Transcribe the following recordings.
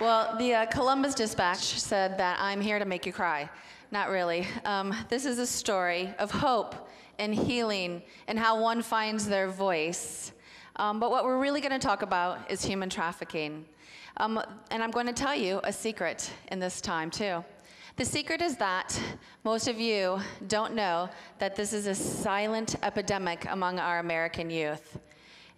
Well, the Columbus Dispatch said that I'm here to make you cry. Not really. This is a story of hope and healing and how one finds their voice. But what we're really going to talk about is human trafficking. And I'm going to tell you a secret in this time, too. The secret is that most of you don't know that this is a silent epidemic among our American youth.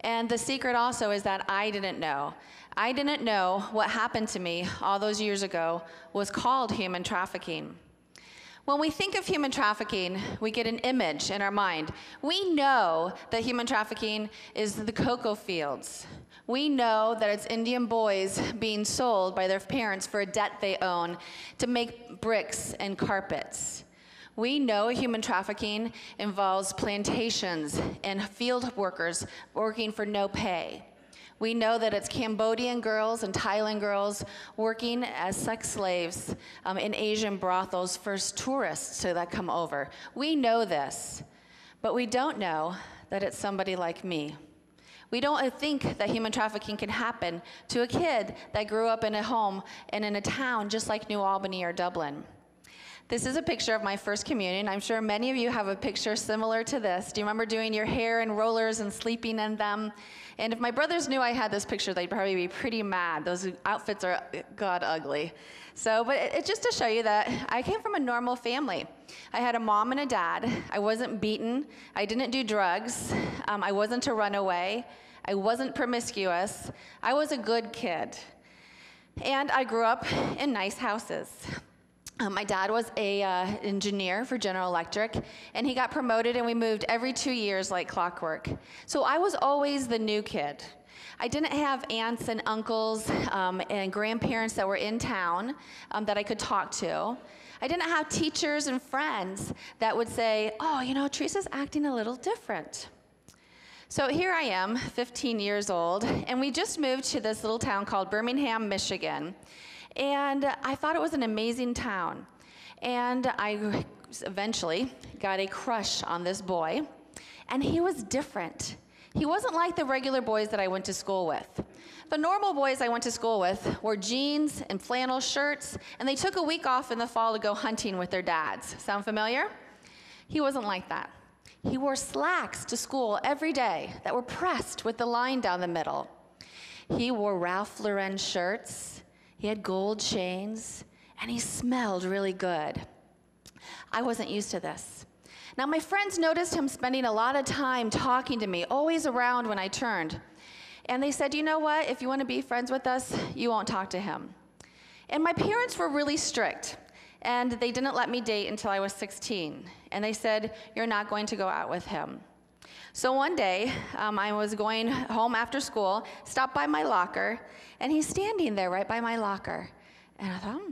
And the secret also is that I didn't know. I didn't know what happened to me all those years ago was called human trafficking. When we think of human trafficking, we get an image in our mind. We know that human trafficking is the cocoa fields. We know that it's Indian boys being sold by their parents for a debt they own to make bricks and carpets. We know human trafficking involves plantations and field workers working for no pay. We know that it's Cambodian girls and Thailand girls working as sex slaves in Asian brothels for tourists that come over. We know this, but we don't know that it's somebody like me. We don't think that human trafficking can happen to a kid that grew up in a home and in a town just like New Albany or Dublin. This is a picture of my first communion. I'm sure many of you have a picture similar to this. Do you remember doing your hair in rollers and sleeping in them? And if my brothers knew I had this picture, they'd probably be pretty mad. Those outfits are god ugly. But it's just to show you that I came from a normal family. I had a mom and a dad. I wasn't beaten. I didn't do drugs. I wasn't a runaway. I wasn't promiscuous. I was a good kid. And I grew up in nice houses. My dad was an engineer for General Electric, and he got promoted, and we moved every 2 years like clockwork. So I was always the new kid. I didn't have aunts and uncles and grandparents that were in town that I could talk to. I didn't have teachers and friends that would say, oh, you know, Teresa's acting a little different. So here I am, 15 years old, and we just moved to this little town called Birmingham, Michigan. And I thought it was an amazing town. And I eventually got a crush on this boy, and he was different. He wasn't like the regular boys that I went to school with. The normal boys I went to school with wore jeans and flannel shirts, and they took a week off in the fall to go hunting with their dads. Sound familiar? He wasn't like that. He wore slacks to school every day that were pressed with the line down the middle. He wore Ralph Lauren shirts. He had gold chains, and he smelled really good. I wasn't used to this. Now, my friends noticed him spending a lot of time talking to me, always around when I turned. And they said, you know what, if you want to be friends with us, you won't talk to him. And my parents were really strict, and they didn't let me date until I was 16. And they said, you're not going to go out with him. So one day, I was going home after school, stopped by my locker, and he's standing there right by my locker. And I thought,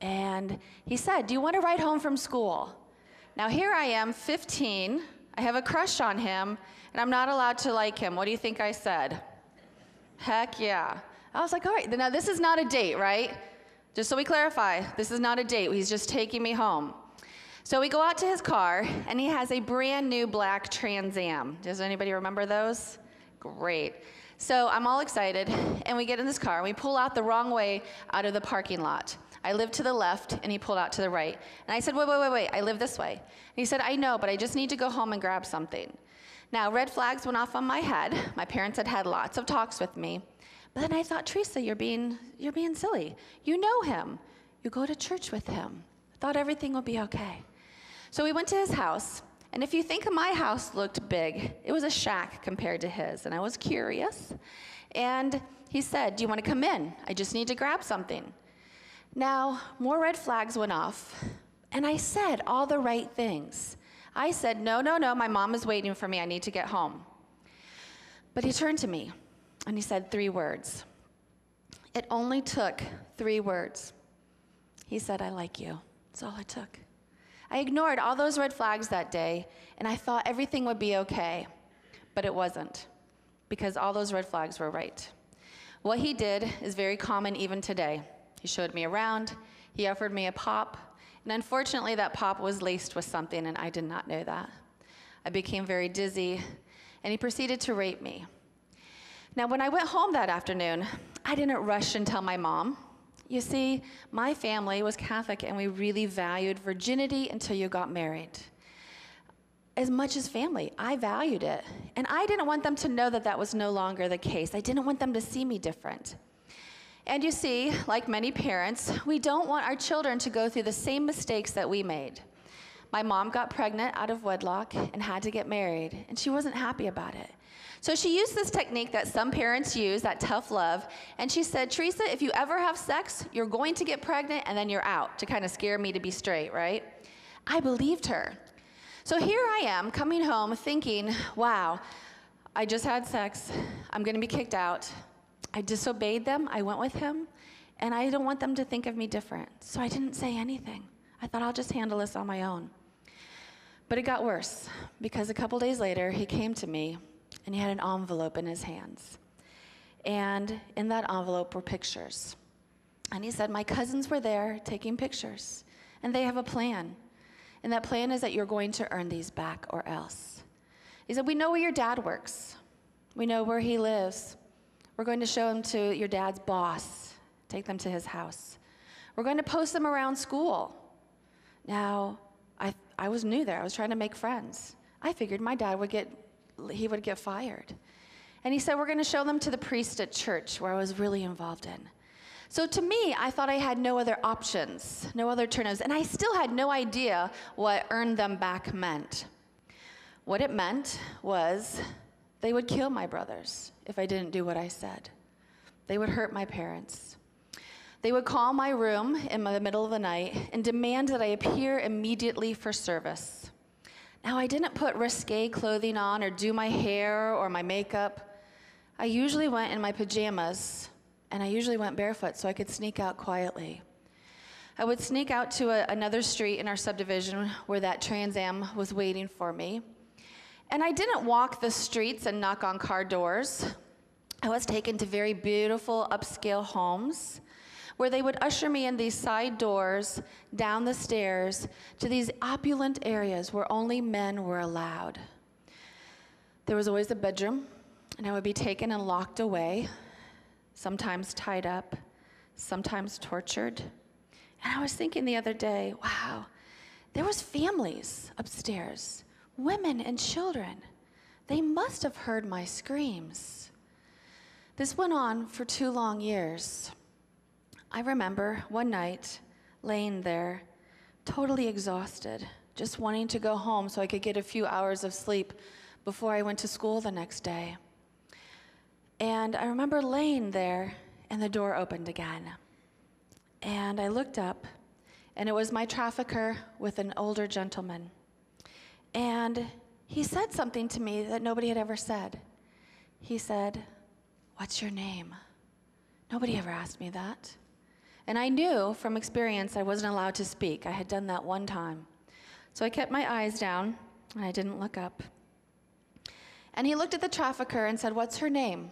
And he said, do you want to ride home from school? Now here I am, 15, I have a crush on him, and I'm not allowed to like him. What do you think I said? Heck yeah. I was like, all right, now this is not a date, right? Just so we clarify, this is not a date. He's just taking me home. So we go out to his car, and he has a brand new black Trans Am. Does anybody remember those? Great. So I'm all excited, and we get in this car, and we pull out the wrong way out of the parking lot. I live to the left, and he pulled out to the right. And I said, wait, I live this way. And he said, I know, but I just need to go home and grab something. Now, red flags went off on my head. My parents had had lots of talks with me. But then I thought, Theresa, you're being silly. You know him. You go to church with him. I thought everything would be okay. So we went to his house, and if you think my house looked big, it was a shack compared to his, and I was curious. And he said, do you want to come in? I just need to grab something. Now, more red flags went off, and I said all the right things. I said, no, my mom is waiting for me. I need to get home. But he turned to me, and he said 3 words. It only took 3 words. He said, I like you. That's all it took. I ignored all those red flags that day, and I thought everything would be okay, but it wasn't, because all those red flags were right. What he did is very common even today. He showed me around, he offered me a pop, and unfortunately that pop was laced with something, and I did not know that. I became very dizzy, and he proceeded to rape me. Now, when I went home that afternoon, I didn't rush and tell my mom. You see, my family was Catholic, and we really valued virginity until you got married. As much as family, I valued it. And I didn't want them to know that that was no longer the case. I didn't want them to see me different. And you see, like many parents, we don't want our children to go through the same mistakes that we made. My mom got pregnant out of wedlock and had to get married, and she wasn't happy about it. So she used this technique that some parents use, that tough love, and she said, Theresa, if you ever have sex, you're going to get pregnant and then you're out, to kind of scare me to be straight, right? I believed her. So here I am coming home thinking, wow, I just had sex, I'm gonna be kicked out. I disobeyed them, I went with him, and I don't want them to think of me different. So I didn't say anything. I thought I'll just handle this on my own. But it got worse, because a couple days later, he came to me and he had an envelope in his hands. And in that envelope were pictures. And he said, my cousins were there taking pictures, and they have a plan. And that plan is that you're going to earn these back or else. He said, we know where your dad works. We know where he lives. We're going to show them to your dad's boss, take them to his house. We're going to post them around school. Now, I was new there. I was trying to make friends. I figured my dad would get fired. And he said, we're going to show them to the priest at church, where I was really involved in. So to me, I thought I had no other options, no other alternatives, and I still had no idea what earned them back meant. What it meant was they would kill my brothers if I didn't do what I said. They would hurt my parents. They would call my room in the middle of the night and demand that I appear immediately for service. Now, I didn't put risque clothing on or do my hair or my makeup. I usually went in my pajamas, and I usually went barefoot so I could sneak out quietly. I would sneak out to another street in our subdivision where that Trans Am was waiting for me. And I didn't walk the streets and knock on car doors. I was taken to very beautiful upscale homes where they would usher me in these side doors, down the stairs, to these opulent areas where only men were allowed. There was always a bedroom, and I would be taken and locked away, sometimes tied up, sometimes tortured. And I was thinking the other day, wow, there was families upstairs, women and children. They must have heard my screams. This went on for 2 long years. I remember one night laying there, totally exhausted, just wanting to go home so I could get a few hours of sleep before I went to school the next day. And I remember laying there, and the door opened again. And I looked up, and it was my trafficker with an older gentleman. And he said something to me that nobody had ever said. He said, "What's your name?" Nobody ever asked me that. And I knew from experience I wasn't allowed to speak. I had done that one time. So I kept my eyes down, and I didn't look up. And he looked at the trafficker and said, "What's her name?"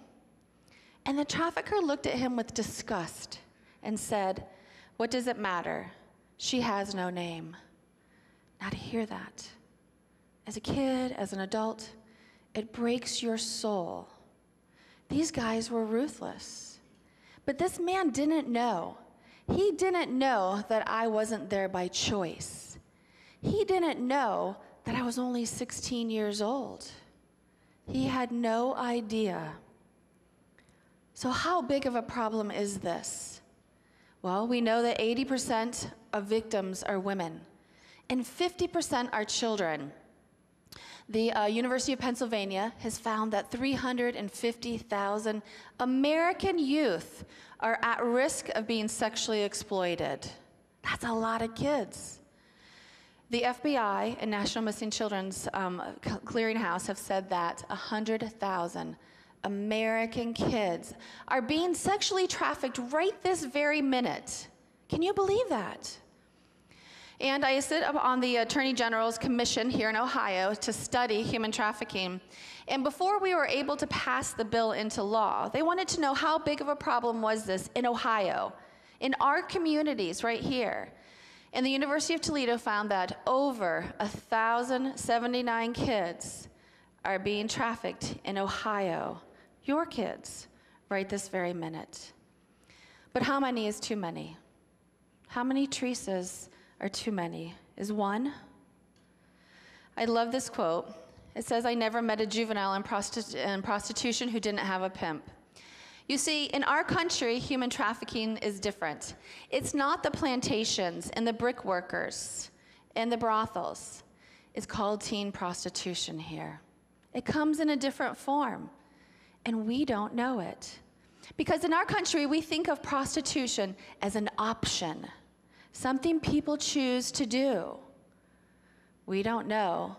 And the trafficker looked at him with disgust and said, "What does it matter? She has no name." Now to hear that, as a kid, as an adult, it breaks your soul. These guys were ruthless. But this man didn't know. He didn't know that I wasn't there by choice. He didn't know that I was only 16 years old. He had no idea. So how big of a problem is this? Well, we know that 80% of victims are women, and 50% are children. The University of Pennsylvania has found that 350,000 American youth are at risk of being sexually exploited. That's a lot of kids. The FBI and National Missing Children's Clearinghouse have said that 100,000 American kids are being sexually trafficked right this very minute. Can you believe that? And I sit on the Attorney General's commission here in Ohio to study human trafficking. And before we were able to pass the bill into law, they wanted to know how big of a problem was this in Ohio, in our communities right here. And the University of Toledo found that over 1,079 kids are being trafficked in Ohio, your kids, right this very minute. But how many is too many? How many Theresas are too many? Is one? I love this quote. It says, "I never met a juvenile in prostitution who didn't have a pimp." You see, in our country, human trafficking is different. It's not the plantations and the brick workers and the brothels. It's called teen prostitution here. It comes in a different form, and we don't know it. Because in our country, we think of prostitution as an option, something people choose to do. We don't know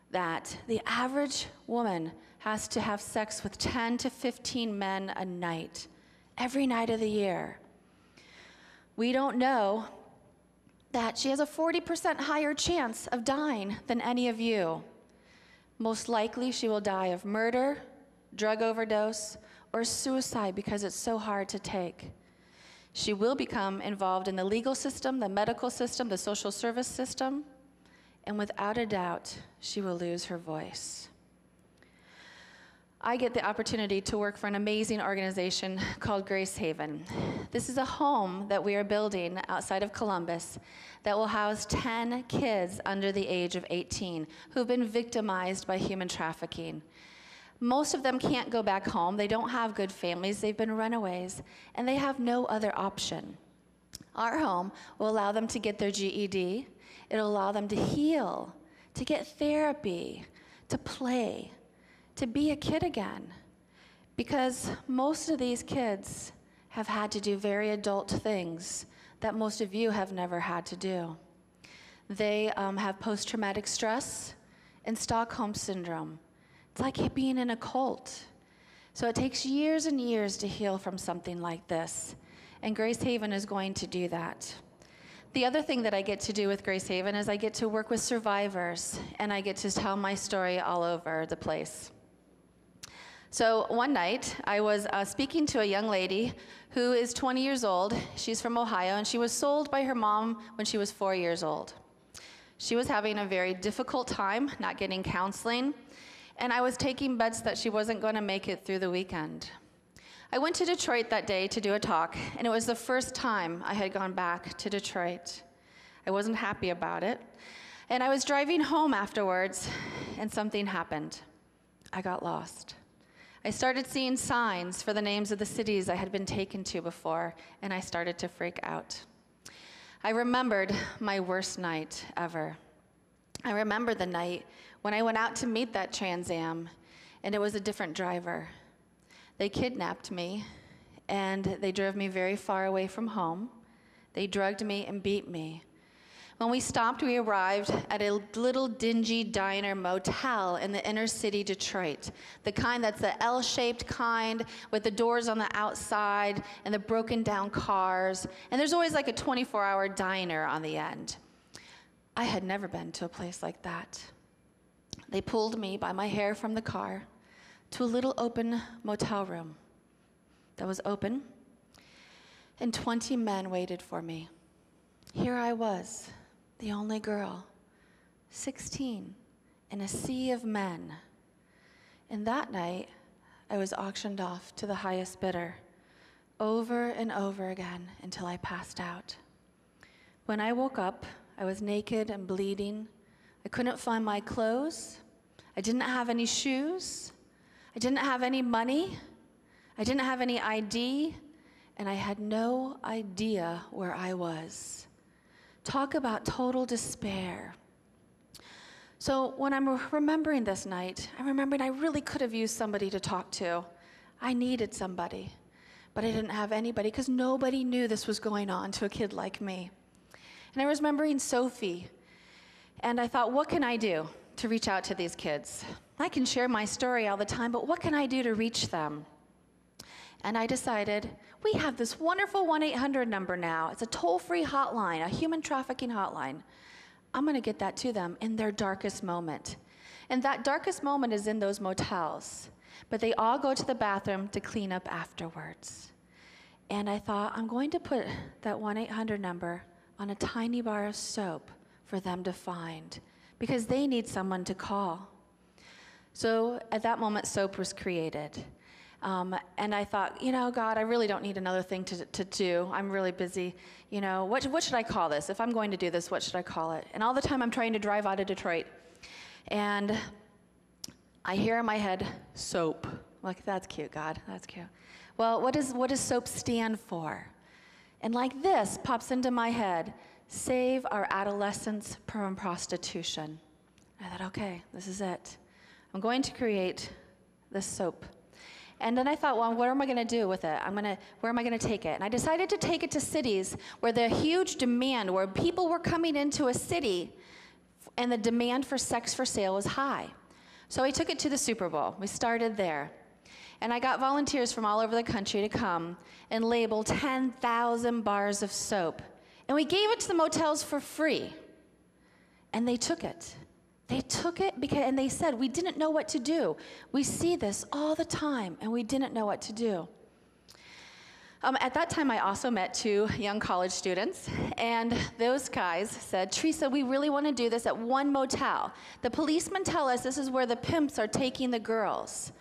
that the average woman has to have sex with 10 to 15 men a night, every night of the year. We don't know that she has a 40% higher chance of dying than any of you. Most likely, she will die of murder, drug overdose, or suicide because it's so hard to take. She will become involved in the legal system, the medical system, the social service system, and without a doubt, she will lose her voice. I get the opportunity to work for an amazing organization called Grace Haven. This is a home that we are building outside of Columbus that will house 10 kids under the age of 18 who've been victimized by human trafficking. Most of them can't go back home. They don't have good families. They've been runaways, and they have no other option. Our home will allow them to get their GED. It'll allow them to heal, to get therapy, to play, to be a kid again. Because most of these kids have had to do very adult things that most of you have never had to do. They have post-traumatic stress and Stockholm syndrome. It's like being in a cult. So it takes years and years to heal from something like this. And Grace Haven is going to do that. The other thing that I get to do with Grace Haven is I get to work with survivors, and I get to tell my story all over the place. So one night, I was speaking to a young lady who is 20 years old. She's from Ohio, and she was sold by her mom when she was 4 years old. She was having a very difficult time, not getting counseling, and I was taking bets that she wasn't going to make it through the weekend. I went to Detroit that day to do a talk, and it was the first time I had gone back to Detroit. I wasn't happy about it, and I was driving home afterwards, and something happened. I got lost. I started seeing signs for the names of the cities I had been taken to before, and I started to freak out. I remembered my worst night ever. I remember the night when I went out to meet that Trans Am, and it was a different driver. They kidnapped me, and they drove me very far away from home. They drugged me and beat me. When we stopped, we arrived at a little dingy diner motel in the inner city Detroit, the kind that's the L-shaped kind with the doors on the outside and the broken down cars, and there's always like a 24-hour diner on the end. I had never been to a place like that. They pulled me by my hair from the car to a little open motel room that was open, and 20 men waited for me. Here I was, the only girl, 16, in a sea of men. And that night, I was auctioned off to the highest bidder, over and over again until I passed out. When I woke up, I was naked and bleeding. I couldn't find my clothes. I didn't have any shoes. I didn't have any money. I didn't have any ID, and I had no idea where I was. Talk about total despair. So when I'm remembering this night, I'm remembering I really could have used somebody to talk to. I needed somebody, but I didn't have anybody because nobody knew this was going on to a kid like me. And I was remembering Sophie, and I thought, what can I do to reach out to these kids? I can share my story all the time, but what can I do to reach them? And I decided, we have this wonderful 1-800 number now. It's a toll-free hotline, a human trafficking hotline. I'm going to get that to them in their darkest moment. And that darkest moment is in those motels. But they all go to the bathroom to clean up afterwards. And I thought, I'm going to put that 1-800 number on a tiny bar of soap for them to find, because they need someone to call. So at that moment, soap was created. And I thought, God, I really don't need another thing to do. I'm really busy. What should I call this? If I'm going to do this, what should I call it? And all the time I'm trying to drive out of Detroit. And I hear in my head, soap. I'm like, that's cute, God, that's cute. Well, what does SOAP stand for? And like this pops into my head, save our adolescents from prostitution. I thought, okay, this is it. I'm going to create this soap. And then I thought, well, what am I going to do with it? Where am I going to take it? And I decided to take it to cities where the huge demand, where people were coming into a city and the demand for sex for sale was high. So I took it to the Super Bowl. We started there. And I got volunteers from all over the country to come and label 10,000 bars of soap. And we gave it to the motels for free. And they took it. They took it and they said, we didn't know what to do. We see this all the time, and we didn't know what to do. At that time, I also met 2 young college students, and those guys said, Theresa, we really want to do this at one motel. The policemen tell us this is where the pimps are taking the girls.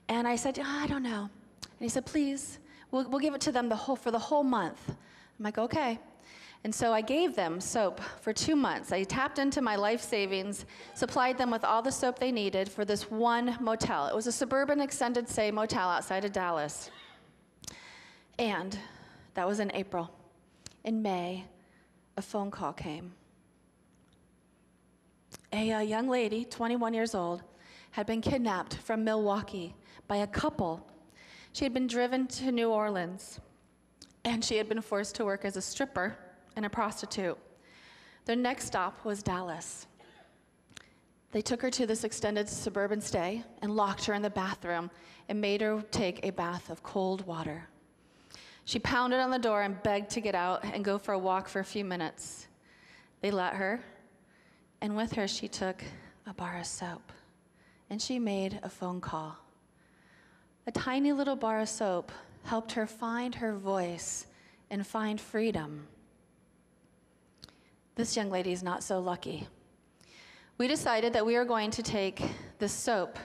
And I said, I don't know. And he said, please, we'll give it to them for the whole month. I'm like, okay. And so I gave them soap for 2 months. I tapped into my life savings, supplied them with all the soap they needed for this one motel. It was a suburban extended stay motel outside of Dallas. And that was in April. In May, a phone call came. A young lady, 21 years old, had been kidnapped from Milwaukee by a couple. She had been driven to New Orleans, and she had been forced to work as a stripper and a prostitute. Their next stop was Dallas. They took her to this extended suburban stay and locked her in the bathroom and made her take a bath of cold water. She pounded on the door and begged to get out and go for a walk for a few minutes. They let her, and with her she took a bar of soap, and she made a phone call. A tiny little bar of soap helped her find her voice and find freedom. This young lady is not so lucky. We decided that we are going to take this soap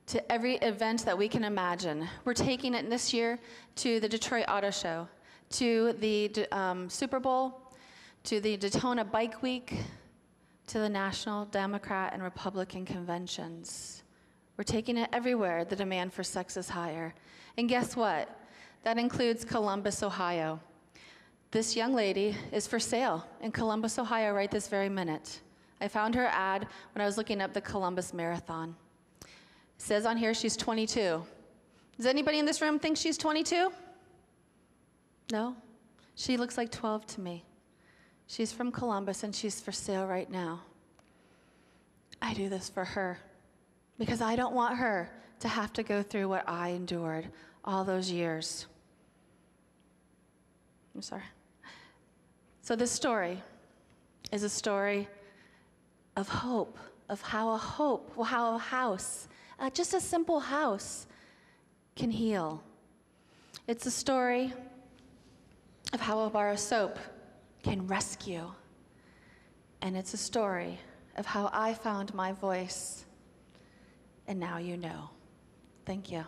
to every event that we can imagine. We're taking it this year to the Detroit Auto Show, to the Super Bowl, to the Daytona Bike Week, to the National Democrat and Republican conventions. We're taking it everywhere the demand for sex is higher. And guess what? That includes Columbus, Ohio. This young lady is for sale in Columbus, Ohio right this very minute. I found her ad when I was looking up the Columbus Marathon. It says on here she's 22. Does anybody in this room think she's 22? No? She looks like 12 to me. She's from Columbus and she's for sale right now. I do this for her because I don't want her to have to go through what I endured all those years. I'm sorry. So this story is a story of hope, of how a house, just a simple house, can heal. It's a story of how a bar of soap can rescue. And it's a story of how I found my voice, and now you know. Thank you.